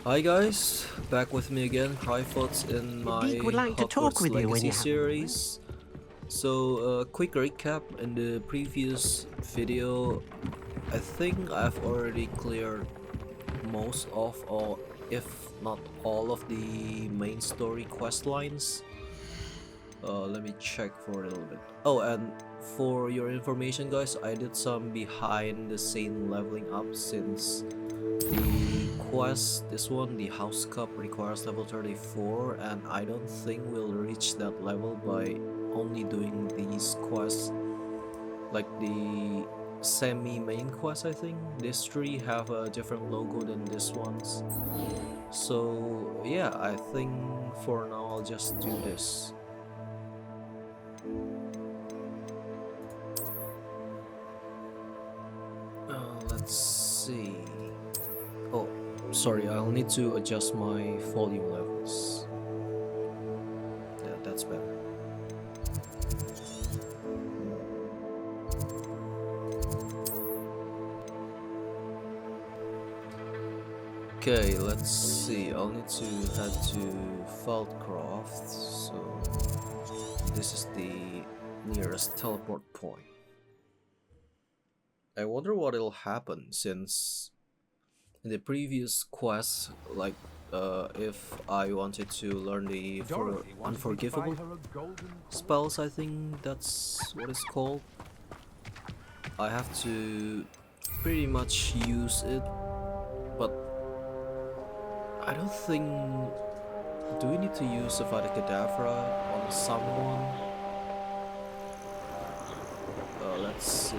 Hi guys, back with me again, Cryfots in my Deek would like to talk Hogwarts with you when Legacy you have series. So, quick recap. In the previous video, I think I've already cleared most of, or if not all of the main story quest lines. Let me check for a little bit. Oh, and for your information guys, I did some behind the scene leveling up since the quest, this one, the House Cup, requires level 34, and I don't think we'll reach that level by only doing these quests, like the semi-main quest. I think these three have a different logo than this ones. So yeah, I think for now I'll just do this. Let's see. Oh, sorry, I'll need to adjust my volume levels. Yeah, that's better. Okay, let's see. I'll need to head to Feldcroft, so this is the nearest teleport point. I wonder what will happen since in the previous quest, like if I wanted to learn the unforgivable spells, I think that's what it's called, I have to pretty much use it, but I don't think, do we need to use Avada Kedavra on someone? Let's see.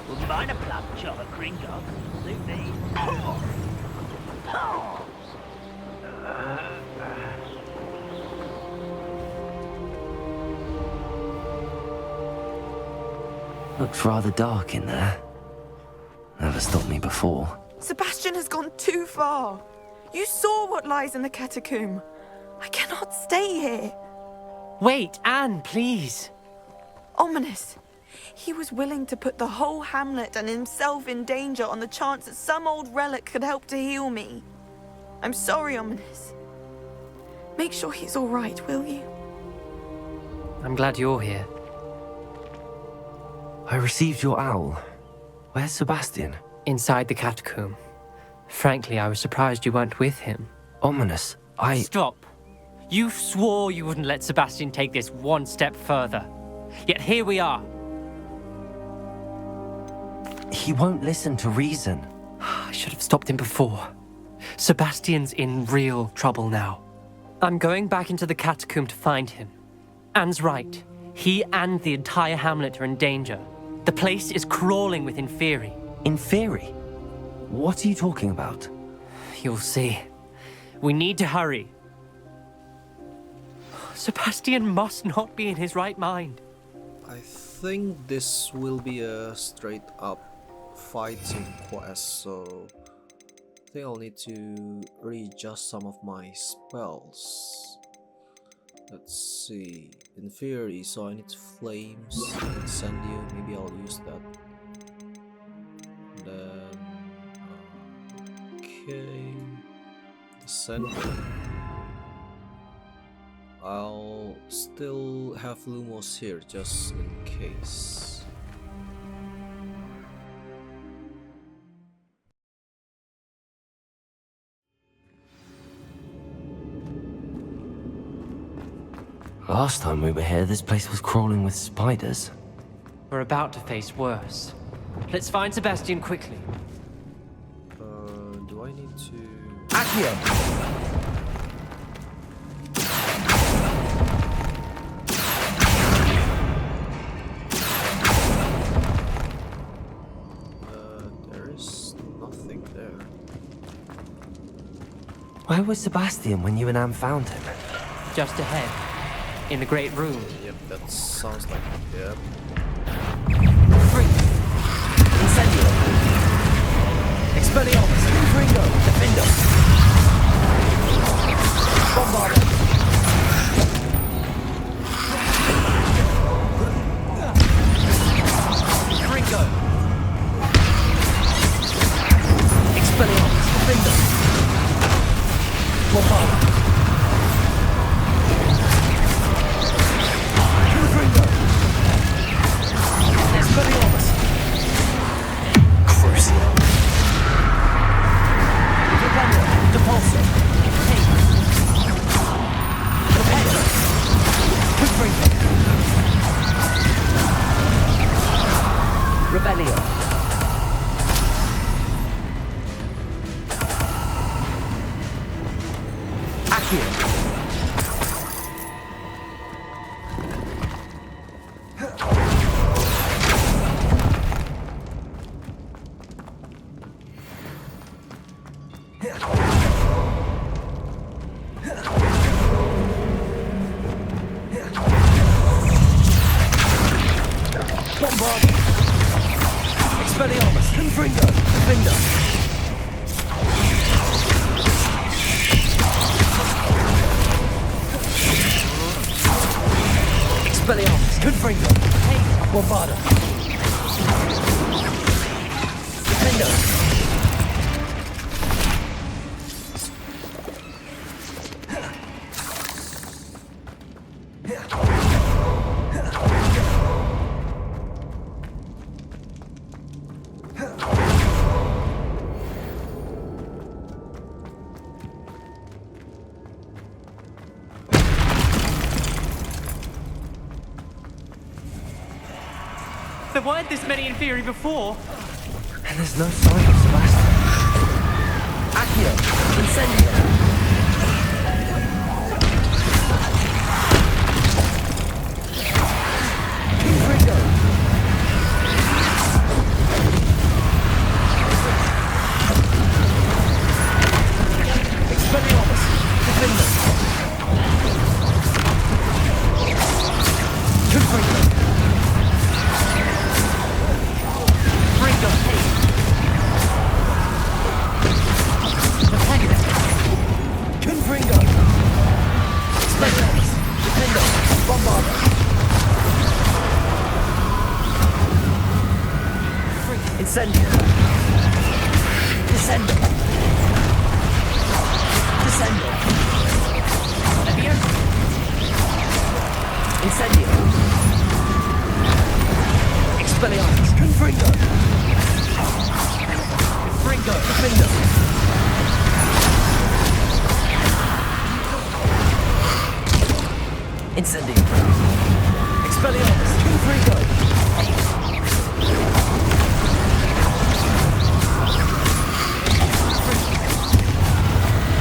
Wouldn't mind a plum chop of Gringo. Suit me. Looks rather dark in there. Never stopped me before. Sebastian has gone too far. You saw what lies in the catacomb. I cannot stay here. Wait, Anne, please. Ominous. He was willing to put the whole hamlet and himself in danger on the chance that some old relic could help to heal me. I'm sorry, Ominous. Make sure he's all right, will you? I'm glad you're here. I received your owl. Where's Sebastian? Inside the catacomb. Frankly, I was surprised you weren't with him. Ominous, Stop. You swore you wouldn't let Sebastian take this one step further. Yet here we are. He won't listen to reason. I should have stopped him before. Sebastian's in real trouble now. I'm going back into the catacomb to find him. Anne's right. He and the entire hamlet are in danger. The place is crawling with Inferi. Inferi? What are you talking about? You'll see. We need to hurry. Sebastian must not be in his right mind. I think this will be a straight up fighting quest, so I think I'll need to readjust some of my spells. Let's see. Inferi, so I need flames, incendio, maybe I'll use that. Then okay, descending. I'll still have Lumos here just in case. Last time we were here, this place was crawling with spiders. We're about to face worse. Let's find Sebastian quickly. Do I need to... Accio! there is nothing there. Where was Sebastian when you and Anne found him? Just ahead. In the great room. Yep, that sounds like it, yep. Freeze! Incendio! Expelliarmus! Gringo! Defendo! Bombardo! Gringo! Expelliarmus! Defender! Lombardo! Confringo! Expelliarmus! Crucio! Defender! Depulso! Defender! Confringo! Rebellion! Bombard! Expelliarmus! Confringo! Defender! Expelliarmus! Confringo! Hey! Bombarda! Defender! There weren't this many Inferi before. And there's no sign of Sebastian. Accio! Incendio! Confringo! Expelliarmus! Defender! Confringo! Confringo! Expelliarmus! Defender! Bombarda! Incendio! Descendo! Descendo! Leviosa! Incendio! Expelliarmus! Confringo! Confringo! Defender! Incendio! Expelliarmus! Confringo!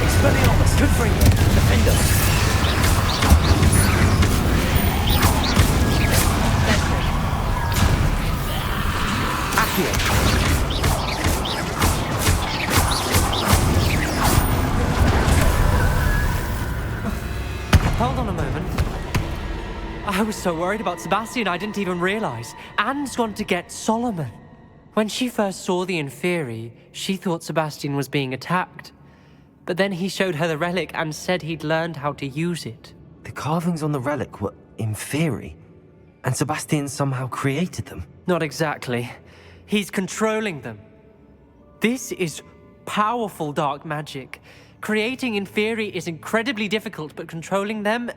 Expelliarmus! Confringo! Defender! Accio! Hold on a moment. I was so worried about Sebastian I didn't even realize. Anne's gone to get Solomon. When she first saw the Inferi, she thought Sebastian was being attacked. But then he showed her the relic and said he'd learned how to use it. The carvings on the relic were Inferi, and Sebastian somehow created them. Not exactly. He's controlling them. This is powerful dark magic. Creating Inferi is incredibly difficult, but controlling them...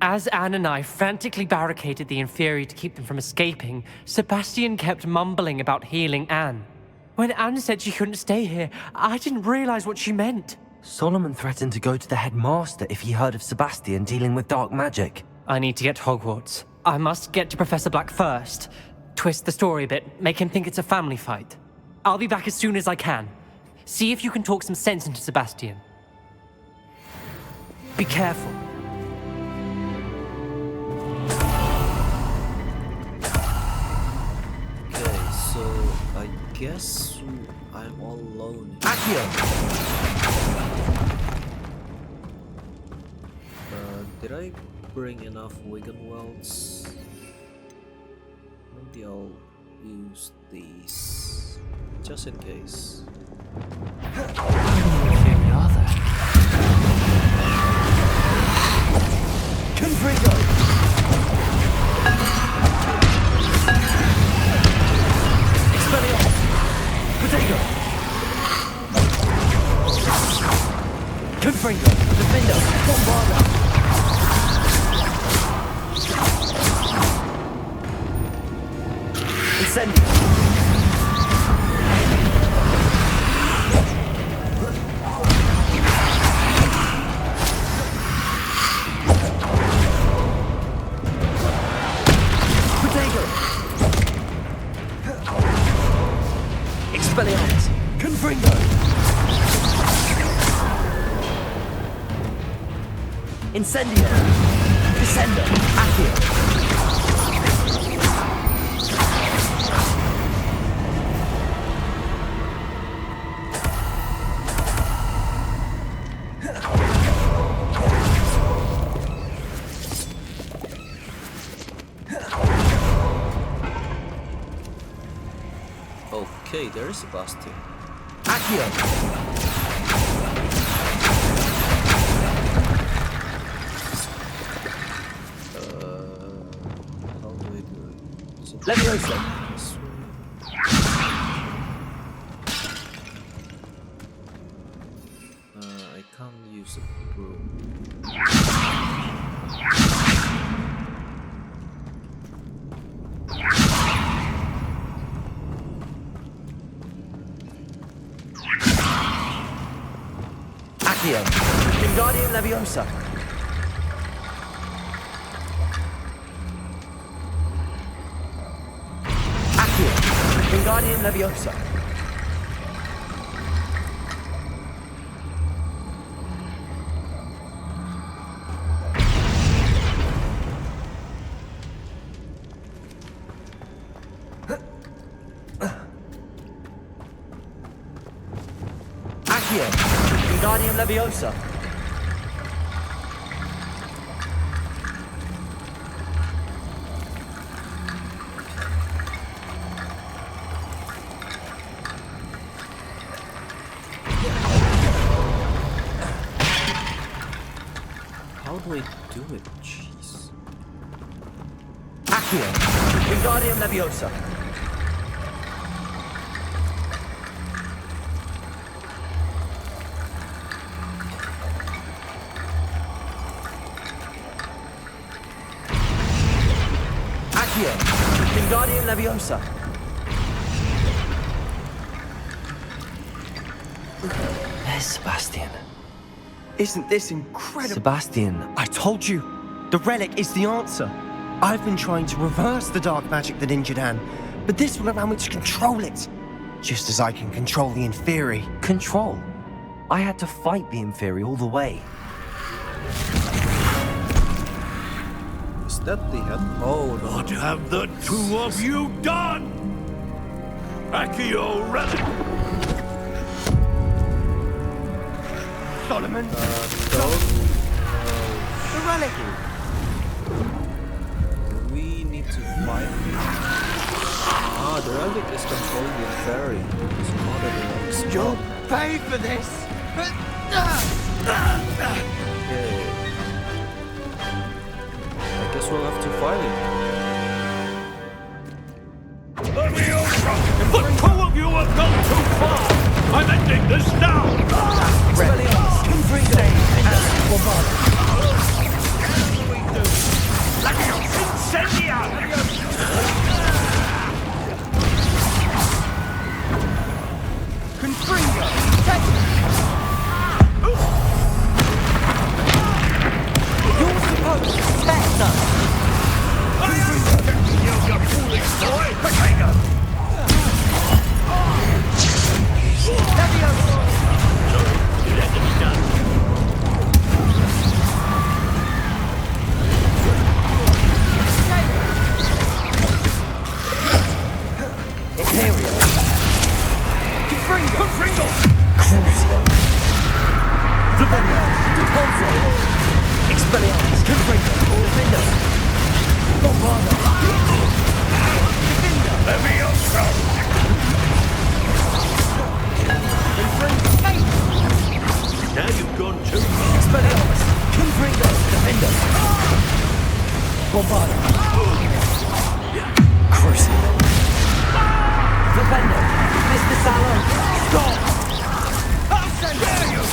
As Anne and I frantically barricaded the Inferi to keep them from escaping, Sebastian kept mumbling about healing Anne. When Anne said she couldn't stay here, I didn't realize what she meant. Solomon threatened to go to the headmaster if he heard of Sebastian dealing with dark magic. I need to get to Hogwarts. I must get to Professor Black first. Twist the story a bit, make him think it's a family fight. I'll be back as soon as I can. See if you can talk some sense into Sebastian. Be careful. Okay, so I guess I'm all alone. Accio! Did I bring enough Wiggenwelds? Maybe I'll use these just in case. Confringo! Expelliarmus! Potato! Confringo, Defender, Bombarda. Incendio. Protego. Expelliarmus. Confringo. Incendio. Descendo. Accio. Okay, there is Sebastian. Accio. How do I do it? Is it Leviosa. this way? I can't use a broom. Accio. Wingardium Leviosa. Accio. Wingardium Leviosa. Accio. Wingardium Leviosa. How do I do it? Jeez. Accio. Wingardium Leviosa. Accio. Wingardium Leviosa. There's Sebastian. Isn't this incredible? Sebastian. I told you, the relic is the answer. I've been trying to reverse the dark magic that injured Anne, but this will allow me to control it. Just as I can control the Inferi. Control? I had to fight the Inferi all the way. Is that the end? Oh no. What have the two of you done? Accio Relic! Solomon, Don't. the relic! We need to fight. Ah, the relic is controlling the fairy. It's not a relic. You'll pay for this! Okay. I guess we'll have to fight it. Leviosa! The two of you have gone too far! I'm ending this now! Expelliarmus, Confringo, and Bombarda. Confringo, take it! You're supposed to protect us! You foolish boy! Potato! Leviosa! You let them done. Imperial! Confringo! Confringo! Crucio! Defender! Depulso! Expelliarmus! Confringo! Defender! Bombarda! Defender! Leviosa! Now you've gone too far. Expelliarmus! Confringo! Defender! Bombarda! Crucio! Defender! Mr. Salon! Stop! There you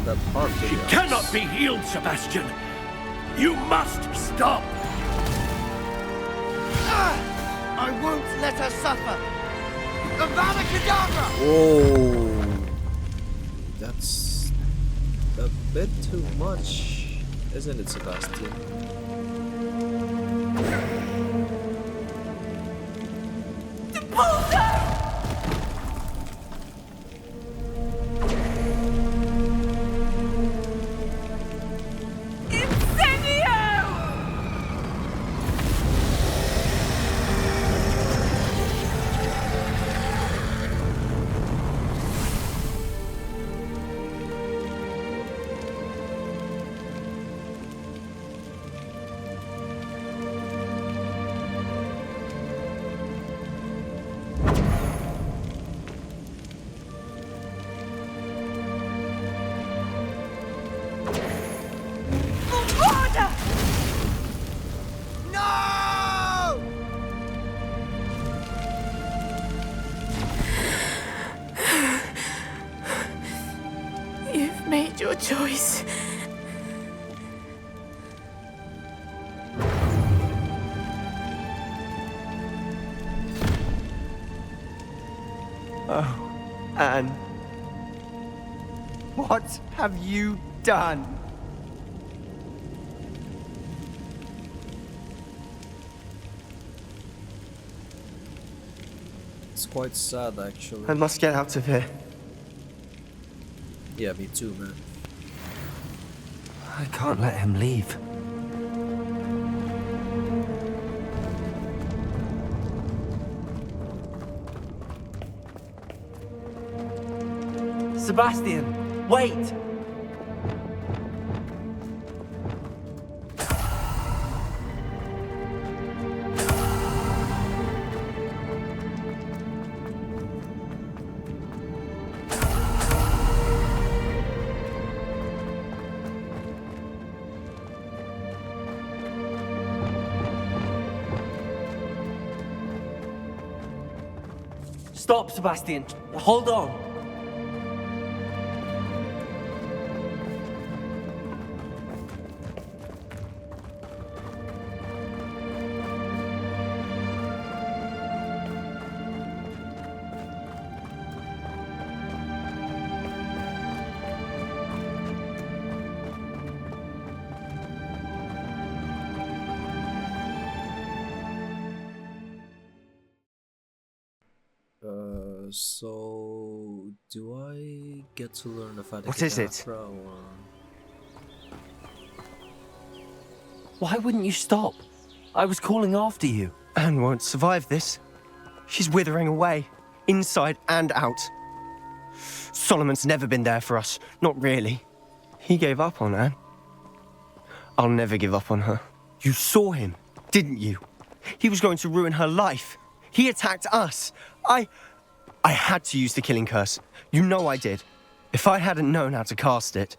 that part. to She be honest. cannot be healed, Sebastian. You must stop. I won't let her suffer! Avada Kedavra! Oh, that's a bit too much, isn't it, Sebastian? No! You've made your choice. Oh, Anne. What have you done? It's quite sad, actually. I must get out of here. Yeah, me too, man. I can't let him leave. Sebastian, wait! Stop, Sebastian. Hold on. So do I get to learn about What is it? Why wouldn't you stop? I was calling after you. Anne won't survive this. She's withering away, inside and out. Solomon's never been there for us, not really. He gave up on Anne. I'll never give up on her. You saw him, didn't you? He was going to ruin her life. He attacked us. I had to use the killing curse. You know I did. If I hadn't known how to cast it.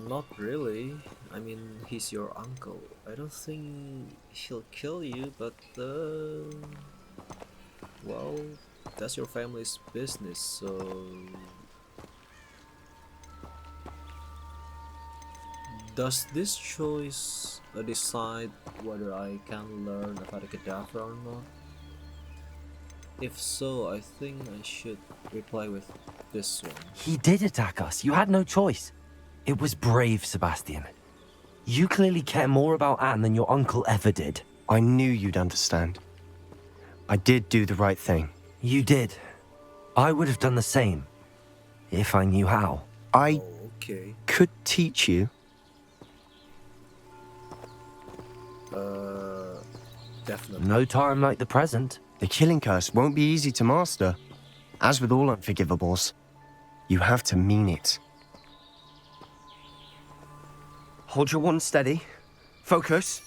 Not really. I mean, he's your uncle. I don't think he'll kill you, but well, that's your family's business, so... Does this choice decide whether I can learn about the Kedavra or not? If so, I think I should reply with this one. He did attack us. You had no choice. It was brave, Sebastian. You clearly care more about Anne than your uncle ever did. I knew you'd understand. I did do the right thing. You did. I would have done the same. If I knew how. I Oh, okay. could teach you. Definitely. No time like the present. The killing curse won't be easy to master. As with all unforgivables, you have to mean it. Hold your wand steady. Focus.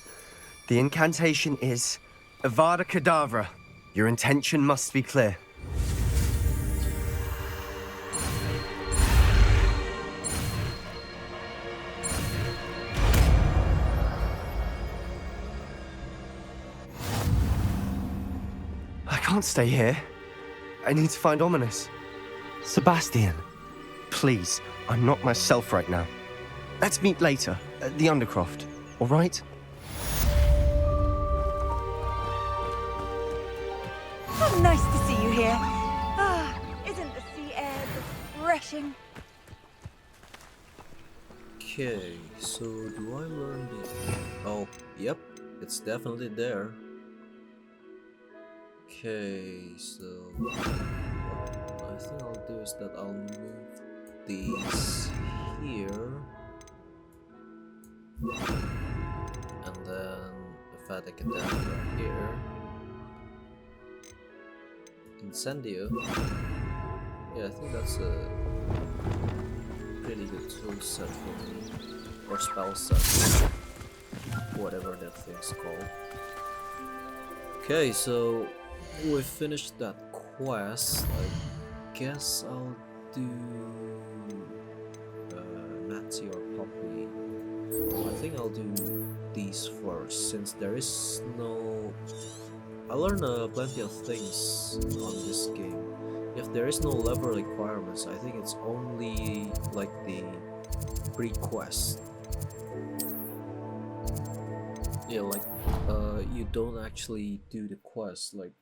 The incantation is Avada Kedavra. Your intention must be clear. I can't stay here. I need to find Ominous. Sebastian, Please, I'm not myself right now. Let's meet later at the Undercroft, all right? Oh, nice to see you here. Ah, isn't the sea air refreshing? Okay, so do I learn the... Oh, yep, it's definitely there. Okay, so what I think I'll do is that I'll move these here, and then if I take it down here, Incendio. Yeah, I think that's a pretty good tool set for me, or spell set, whatever that thing's called. Okay, so we finished that quest. I guess I'll do Natty or Poppy. I think I'll do these first, since there is no... I learned plenty of things on this game. If there is no level requirements, I think it's only like the pre-quest. Yeah, like you don't actually do the quest. Like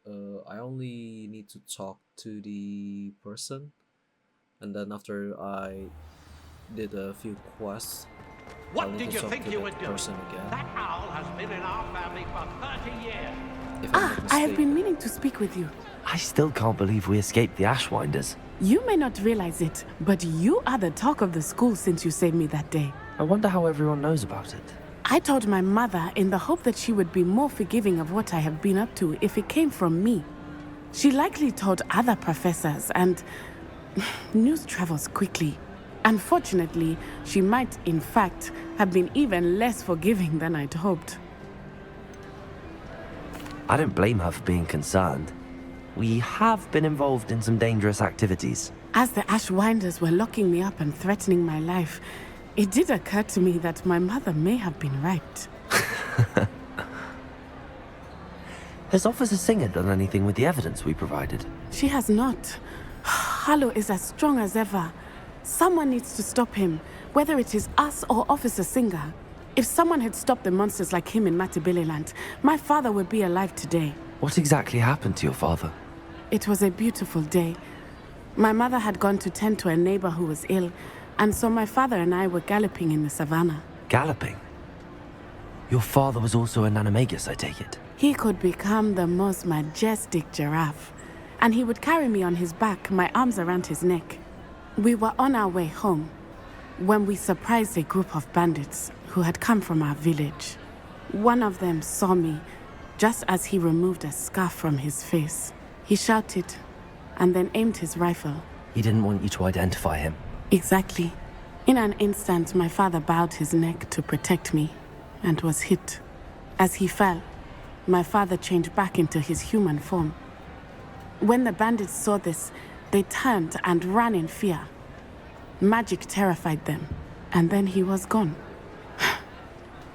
I only need to talk to the person, and then after I did a few quests, I'll What need did to you talk think to you that would do? person again. That owl has been in our family for 30 years. If I'm not I have been mistaken. meaning to speak with you. I still can't believe we escaped the Ashwinders. You may not realize it, but you are the talk of the school since you saved me that day. I wonder how everyone knows about it. I told my mother in the hope that she would be more forgiving of what I have been up to if it came from me. She likely told other professors, and news travels quickly. Unfortunately, she might, in fact, have been even less forgiving than I'd hoped. I don't blame her for being concerned. We have been involved in some dangerous activities. As the Ashwinders were locking me up and threatening my life, it did occur to me that my mother may have been right. Has Officer Singer done anything with the evidence we provided? She has not. Harlow is as strong as ever. Someone needs to stop him, whether it is us or Officer Singer. If someone had stopped the monsters like him in Matabeleland, my father would be alive today. What exactly happened to your father? It was a beautiful day. My mother had gone to tend to a neighbor who was ill, and so my father and I were galloping in the savannah. Galloping? Your father was also an animagus, I take it? He could become the most majestic giraffe, and he would carry me on his back, my arms around his neck. We were on our way home when we surprised a group of bandits who had come from our village. One of them saw me just as he removed a scarf from his face. He shouted and then aimed his rifle. He didn't want you to identify him. Exactly. In an instant, my father bowed his neck to protect me and was hit. As he fell, my father changed back into his human form. When the bandits saw this, they turned and ran in fear. Magic terrified them, and then he was gone.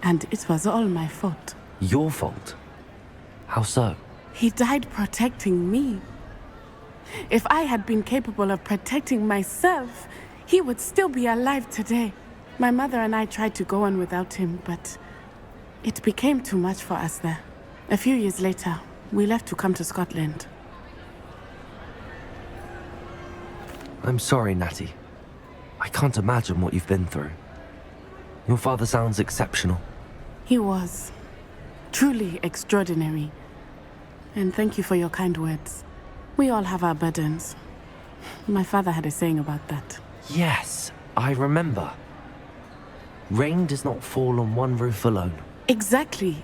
And it was all my fault. Your fault? How so? He died protecting me. If I had been capable of protecting myself, he would still be alive today. My mother and I tried to go on without him, but it became too much for us there. A few years later, we left to come to Scotland. I'm sorry, Natty. I can't imagine what you've been through. Your father sounds exceptional. He was truly extraordinary. And thank you for your kind words. We all have our burdens. My father had a saying about that. Yes, I remember. Rain does not fall on one roof alone. Exactly.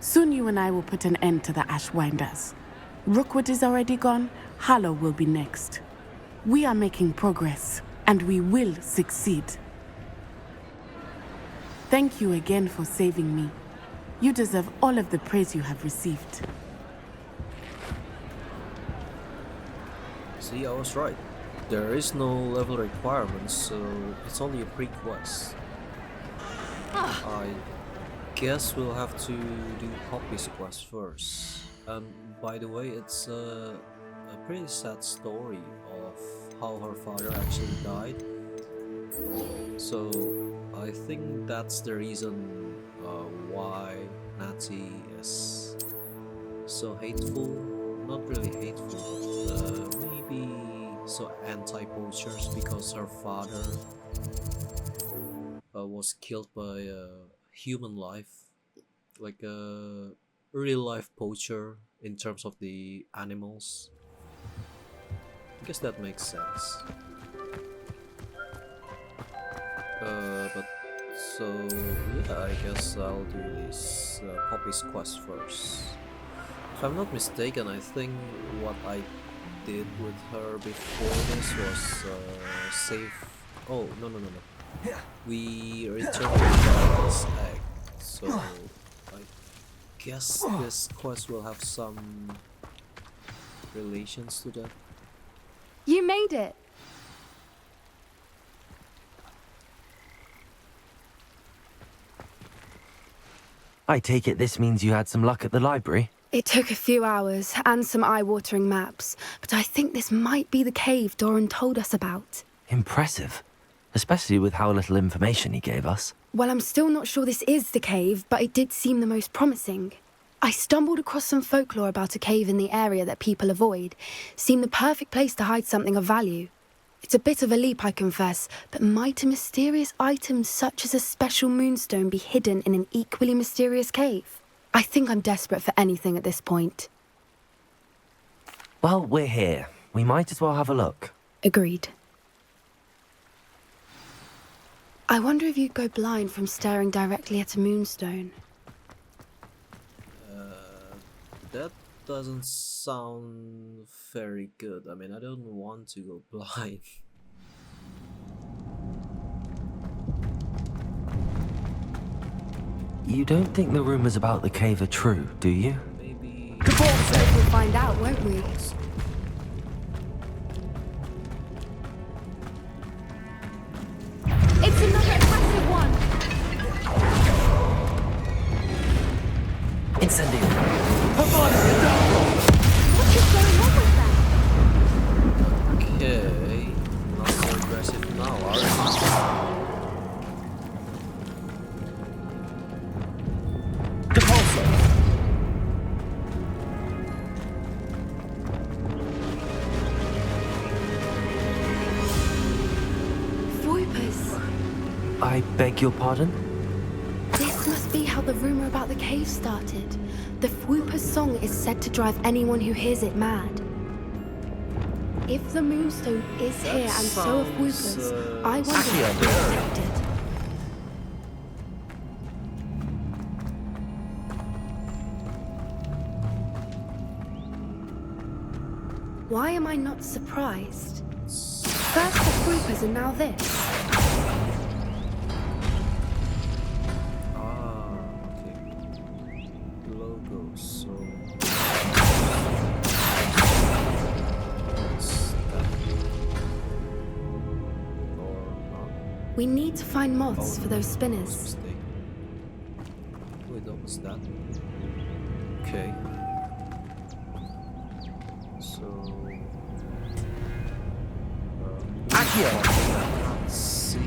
Soon you and I will put an end to the Ashwinders. Rookwood is already gone. Harlow will be next. We are making progress, and we will succeed. Thank you again for saving me. You deserve all of the praise you have received. See, I was right. There is no level requirements, so it's only a pre-quest. I guess we'll have to do Poppy's quest first. And by the way, it's a pretty sad story of how her father actually died. So I think that's the reason why Natty is so hateful. Not really hateful, but maybe so anti-poachers because her father was killed by a human life, like a real life poacher in terms of the animals. I guess that makes sense. But so yeah, I guess I'll do this Poppy's quest first. If I'm not mistaken, I think what I did with her before this was save. Oh no no no no! We returned this egg, so I guess this quest will have some relations to that. You made it! I take it this means you had some luck at the library? It took a few hours and some eye-watering maps, but I think this might be the cave Doran told us about. Impressive. Especially with how little information he gave us. Well, I'm still not sure this is the cave, but it did seem the most promising. I stumbled across some folklore about a cave in the area that people avoid. Seemed the perfect place to hide something of value. It's a bit of a leap, I confess, but might a mysterious item such as a special moonstone be hidden in an equally mysterious cave? I think I'm desperate for anything at this point. Well, we're here. We might as well have a look. Agreed. I wonder if you'd go blind from staring directly at a moonstone. That doesn't sound very good. I mean, I don't want to go blind. You don't think the rumors about the cave are true, do you? Maybe. We'll find out, won't we? It's another passive one! Incendio! What is going on with that? Okay, not so aggressive now, are we? I beg your pardon? This must be how the rumor about the cave started. The Fwooper's song is said to drive anyone who hears it mad. If the Moonstone is here and so are Fwooper's, I wonder if they're protected. Why am I not surprised? First the Fwoopers and now this. We need to find moths for those spinners. Wait, what was that? Okay. So... Accio! Let's see.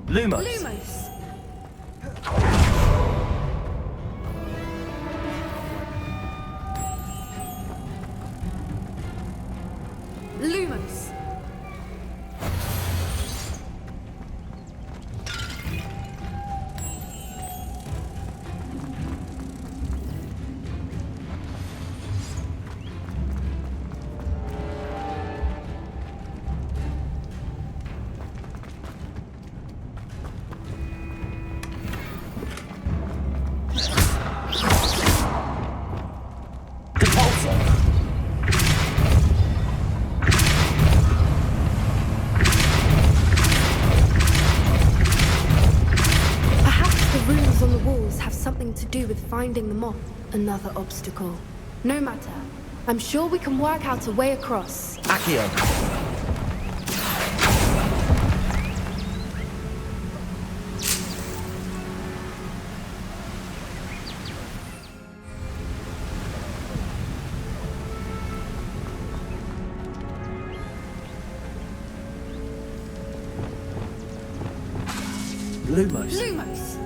Lumos! Lumos! Lumos! symbols on the walls have something to do with finding the moth. Another obstacle. No matter. I'm sure we can work out a way across. Accio. Lumos. Lumos!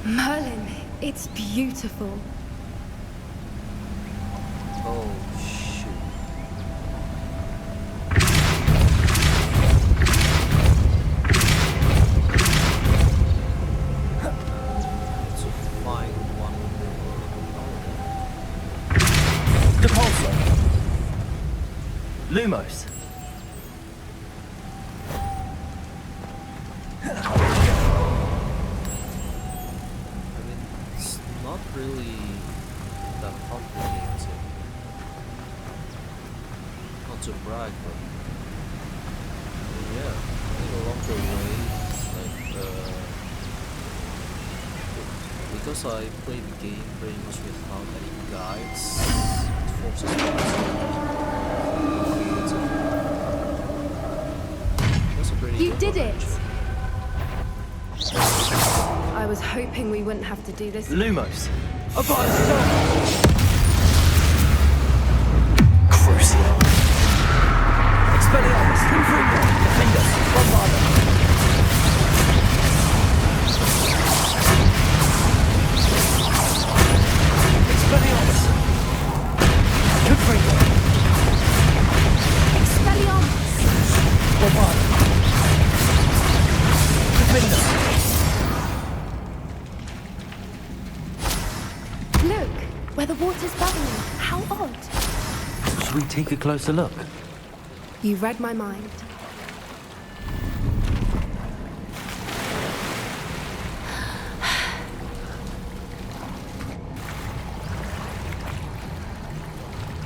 Merlin, it's beautiful. Oh shoot. To find one Depulso. Lumos. it's not really that complicated. Not to brag, but yeah, I think along the way, like because I played the game pretty much without any guides, it forces me to be creative. That's a pretty You good did one, it! actually. I was hoping we wouldn't have to do this. Lumos. Crucio. Expelliarmus. Confringo. Defenders. Bombardment. Expelliarmus. Confringo. Expelliarmus! Bombardment. Defender. Look, where the water's bubbling. How odd. Should we take a closer look? You read my mind.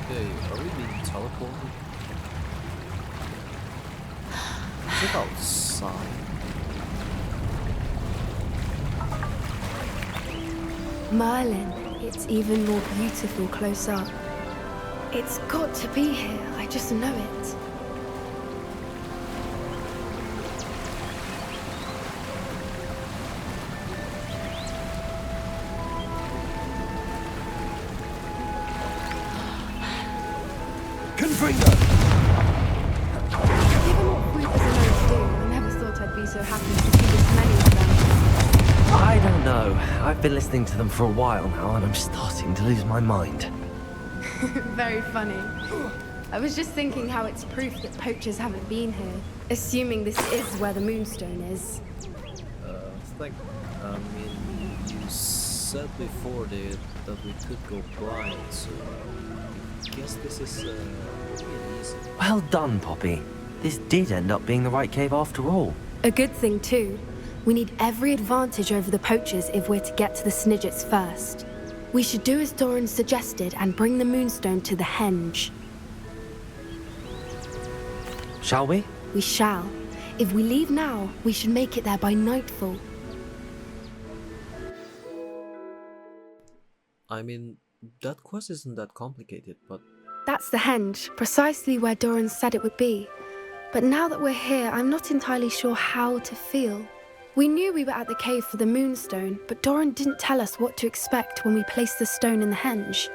Okay, are we being teleported? Is it outside? Merlin, it's even more beautiful close up. It's got to be here, I just know it. Confringo. Given what fruit do, I never thought I'd be so happy to see this many of them. I don't know. I've been listening to them for a while now, and I'm starting to lose my mind. Very funny. I was just thinking how it's proof that poachers haven't been here. Assuming this is where the Moonstone is. Think, I mean, you said before that we could go blind, so I guess this is really easy. Well done, Poppy. This did end up being the right cave after all. A good thing too. We need every advantage over the poachers if we're to get to the Snidgets first. We should do as Doran suggested and bring the Moonstone to the henge. Shall we? We shall. If we leave now, we should make it there by nightfall. I mean, that quest isn't that complicated, but That's the henge, precisely where Doran said it would be. But now that we're here, I'm not entirely sure how to feel. We knew we were at the cave for the Moonstone, but Doran didn't tell us what to expect when we placed the stone in the henge.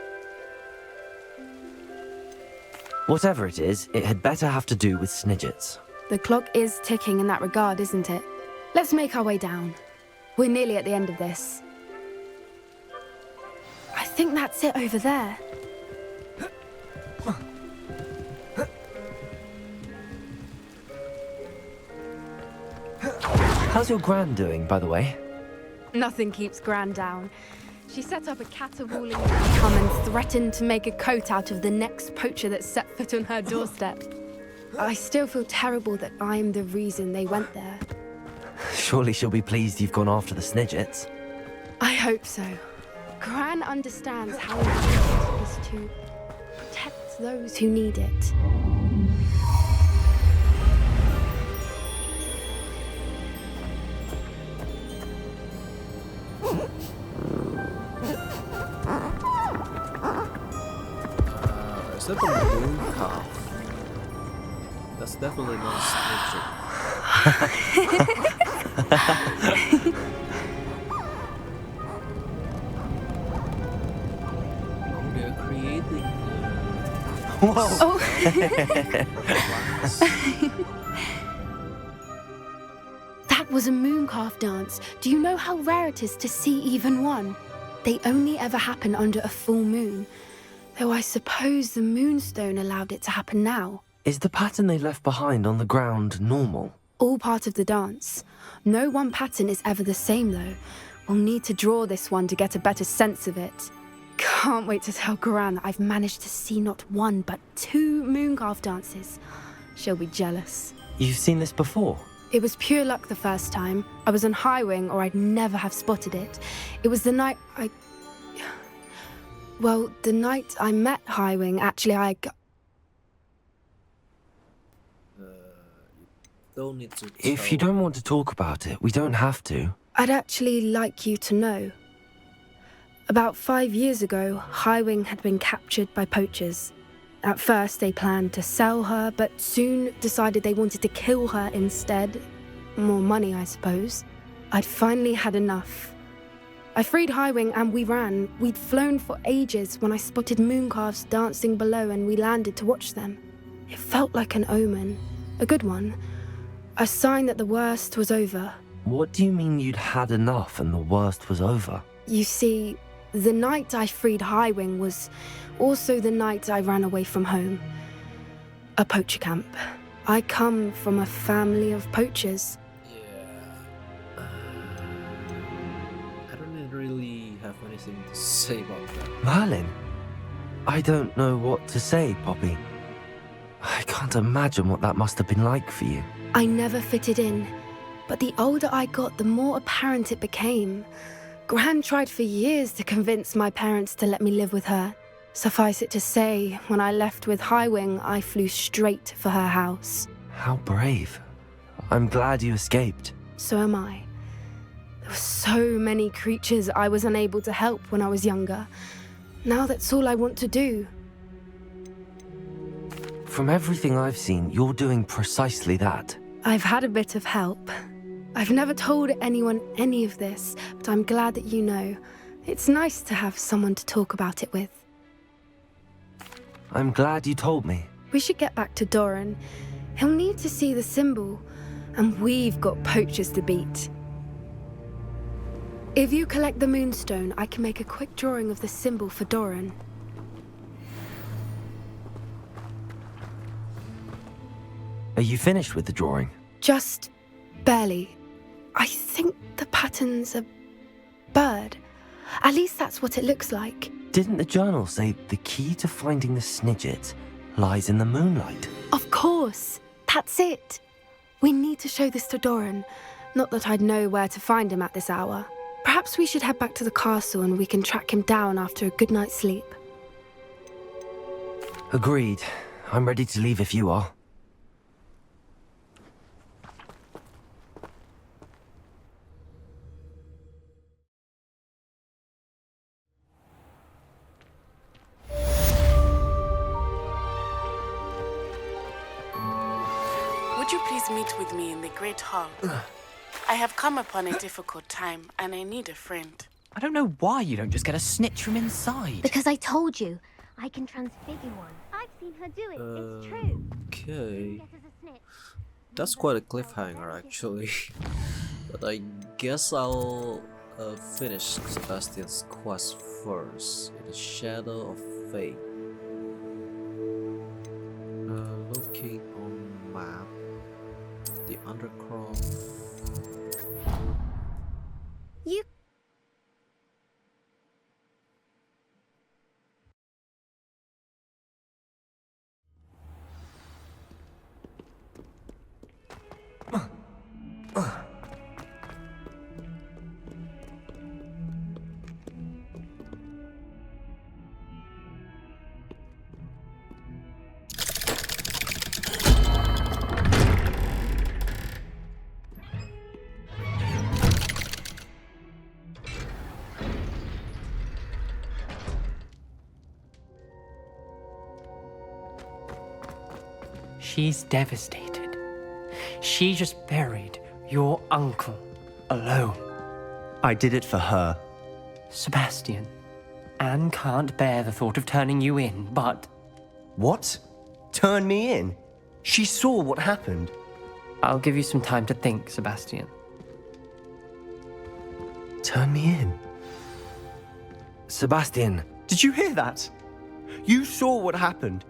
Whatever it is, it had better have to do with Snidgets. The clock is ticking in that regard, isn't it? Let's make our way down. We're nearly at the end of this. I think that's it over there. How's your gran doing, by the way? Nothing keeps Gran down. She set up a caterwauling come and threatened to make a coat out of the next poacher that set foot on her doorstep. I still feel terrible that I'm the reason they went there. Surely she'll be pleased you've gone after the Snidgets. I hope so. Gran understands how important it is to protect those who need it. Is that the moon calf? That's definitely not a snitch. Oh, they're creating. Whoa! Oh. That was a mooncalf dance. Do you know how rare it is to see even one? They only ever happen under a full moon. Though I suppose the Moonstone allowed it to happen now. Is the pattern they left behind on the ground normal? All part of the dance. No one pattern is ever the same, though. We'll need to draw this one to get a better sense of it. Can't wait to tell Gran that I've managed to see not one, but 2 mooncalf dances. She'll be jealous. You've seen this before? It was pure luck the first time. I was on Highwing, or I'd never have spotted it. It was the night Well, the night I met Highwing, actually, Don't need to. If you don't want to talk about it, we don't have to. I'd actually like you to know. About 5 years ago, Highwing had been captured by poachers. At first, they planned to sell her, but soon decided they wanted to kill her instead. More money, I suppose. I'd finally had enough. I freed Highwing and we ran. We'd flown for ages when I spotted mooncalves dancing below and we landed to watch them. It felt like an omen. A good one. A sign that the worst was over. What do you mean you'd had enough and the worst was over? You see, the night I freed Highwing was also the night I ran away from home. A poacher camp. I come from a family of poachers. I don't really have anything to say about that. Merlin? I don't know what to say, Poppy. I can't imagine what that must have been like for you. I never fitted in, but the older I got, the more apparent it became. Gran tried for years to convince my parents to let me live with her. Suffice it to say, when I left with Highwing, I flew straight for her house. How brave. I'm glad you escaped. So am I. There were so many creatures I was unable to help when I was younger. Now that's all I want to do. From everything I've seen, you're doing precisely that. I've had a bit of help. I've never told anyone any of this, but I'm glad that you know. It's nice to have someone to talk about it with. I'm glad you told me. We should get back to Doran. He'll need to see the symbol, and we've got poachers to beat. If you collect the Moonstone, I can make a quick drawing of the symbol for Doran. Are you finished with the drawing? Just barely. I think the pattern's a bird. At least that's what it looks like. Didn't the journal say the key to finding the Snidget lies in the moonlight? Of course. That's it. We need to show this to Doran. Not that I'd know where to find him at this hour. Perhaps we should head back to the castle and we can track him down after a good night's sleep. Agreed. I'm ready to leave if you are. Would you please meet with me in the Great Hall? I have come upon a difficult time, and I need a friend. I don't know why you don't just get a snitch from inside. Because I told you, I can transfigure one. I've seen her do it, it's true. Okay. That's quite a cliffhanger, actually. But I guess I'll finish Sebastian's quest first. In the Shadow of Fate. Locate on map. The Undercroft. You... She's devastated. She just buried your uncle alone. I did it for her. Sebastian, Anne can't bear the thought of turning you in, but... What? Turn me in? She saw what happened. I'll give you some time to think, Sebastian. Turn me in? Sebastian. Did you hear that? You saw what happened.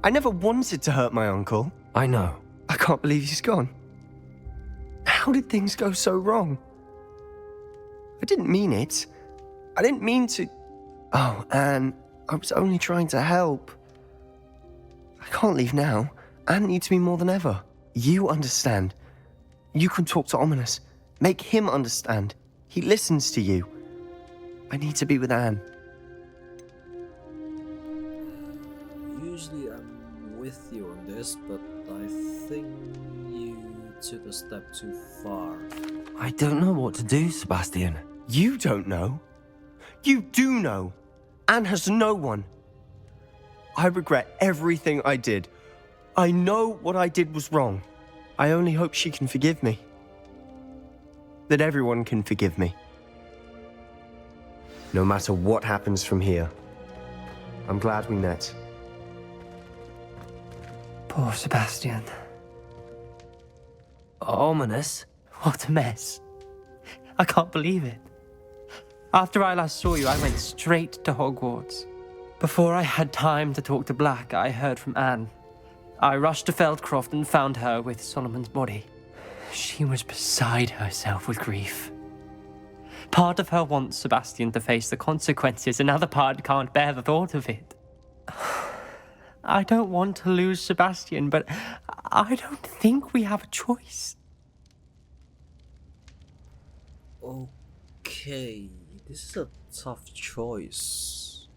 I never wanted to hurt my uncle. I know. I can't believe he's gone. How did things go so wrong? I didn't mean it. I didn't mean to... Oh, Anne, I was only trying to help. I can't leave now. Anne needs me more than ever. You understand. You can talk to Ominous. Make him understand. He listens to you. I need to be with Anne. Usually I'm with you on this, but I think you took a step too far. I don't know what to do, Sebastian. You don't know. You do know. Anne has no one. I regret everything I did. I know what I did was wrong. I only hope she can forgive me. That everyone can forgive me. No matter what happens from here. I'm glad we met. Poor Sebastian. Ominous? What a mess. I can't believe it. After I last saw you, I went straight to Hogwarts. Before I had time to talk to Black, I heard from Anne. I rushed to Feldcroft and found her with Solomon's body. She was beside herself with grief. Part of her wants Sebastian to face the consequences, another part can't bear the thought of it. I don't want to lose Sebastian, but I don't think we have a choice. Okay, this is a tough choice.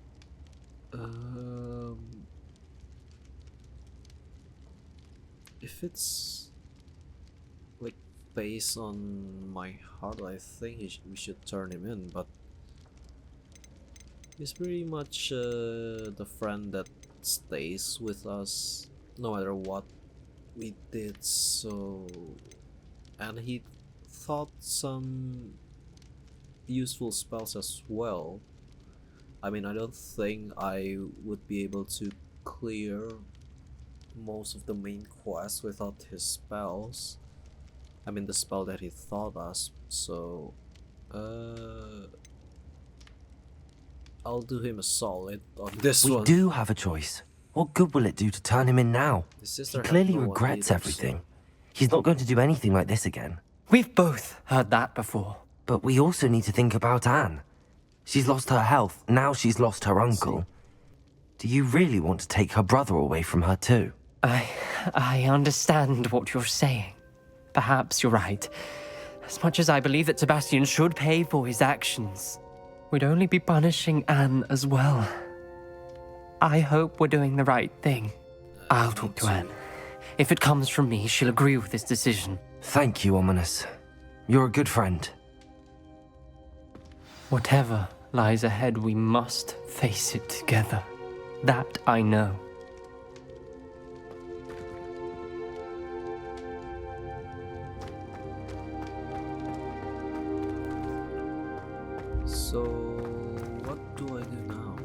If it's like based on my heart, I think we should turn him in, but he's pretty much the friend that stays with us no matter what we did. So, and he thought some useful spells as well. I mean, I don't think I would be able to clear most of the main quests without his spells. I mean, the spell that he taught us. So I'll do him a solid on this one. We do have a choice. What good will it do to turn him in now? He clearly regrets everything. He's not going to do anything like this again. We've both heard that before. But we also need to think about Anne. She's lost her health, now she's lost her uncle. Do you really want to take her brother away from her too? I understand what you're saying. Perhaps you're right. As much as I believe that Sebastian should pay for his actions, we'd only be punishing Anne as well. I hope we're doing the right thing. I'll talk to Anne. If it comes from me, she'll agree with this decision. Thank you, Ominous. You're a good friend. Whatever lies ahead, we must face it together. That I know. So, what do I do now?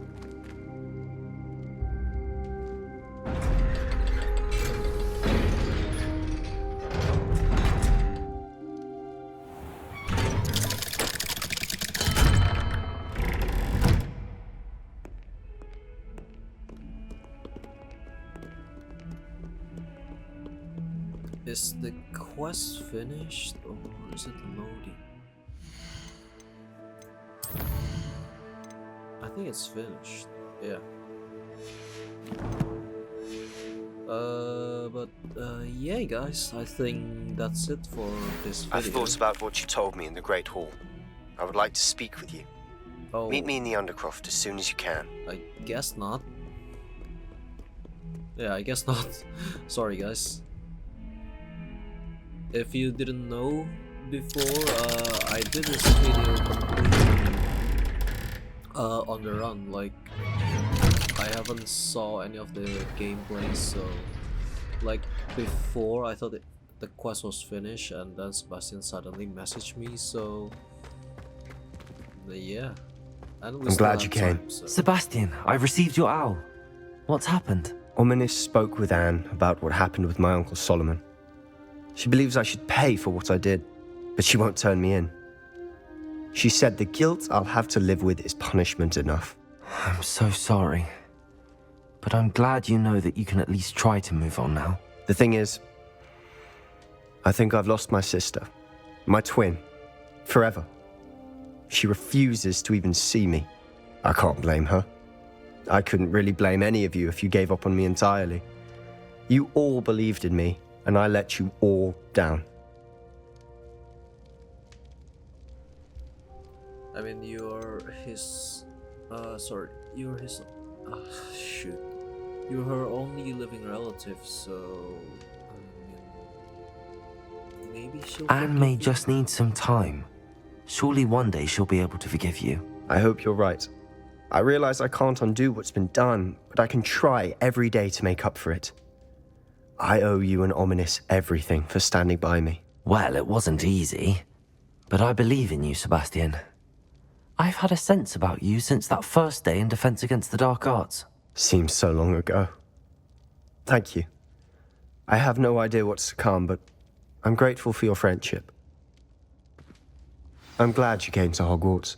Is the quest finished or is it loading? I think it's finished. Yeah. Yeah, guys, I think that's it for this video. I've thought about what you told me in the Great Hall. I would like to speak with you. Oh, Meet me in the Undercroft as soon as you can. I guess not. Yeah, I guess not. Sorry, guys. If you didn't know before, I did this video completely on the run. Like, I haven't saw any of the gameplay, so Like before, I thought the quest was finished, and then Sebastian suddenly messaged me. So yeah, and we I'm still glad have you came. time, so. Sebastian, I've received your owl. What's happened? Ominis spoke with Anne about what happened with my Uncle Solomon. She believes I should pay for what I did, but she won't turn me in. She said the guilt I'll have to live with is punishment enough. I'm so sorry. But I'm glad you know that you can at least try to move on now. The thing is, I think I've lost my sister, my twin, forever. She refuses to even see me. I can't blame her. I couldn't really blame any of you if you gave up on me entirely. You all believed in me, and I let you all down. I mean, you're his. You're his. Shoot. You're her only living relative, so. I mean, maybe she'll. Anne may just need some time. Surely one day she'll be able to forgive you. I hope you're right. I realize I can't undo what's been done, but I can try every day to make up for it. I owe you and Ominis everything for standing by me. Well, it wasn't easy. But I believe in you, Sebastian. I've had a sense about you since that first day in Defense Against the Dark Arts. Seems so long ago. Thank you. I have no idea what's to come, but I'm grateful for your friendship. I'm glad you came to Hogwarts.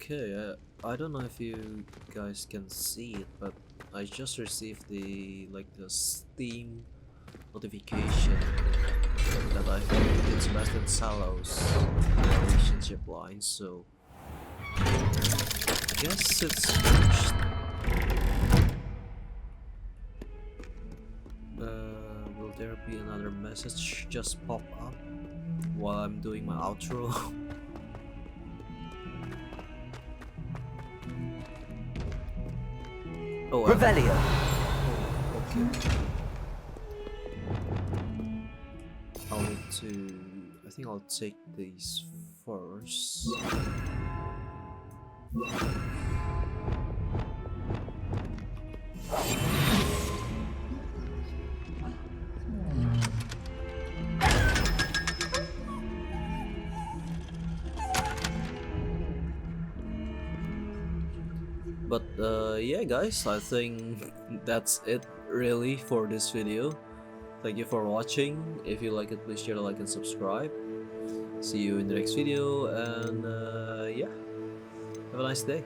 Okay, I don't know if you guys can see it, but I just received the Steam notification that I've completed Sebastian Salow's relationship line, so I guess it's finished. Will there be another message just pop up while I'm doing my outro? Oh, Revelio. Oh, okay. I'll need to. I think I'll take these first. But yeah guys, I think that's it really for this video. Thank you for watching. If you like it, please share, like and subscribe. See you in the next video, and yeah, have a nice day.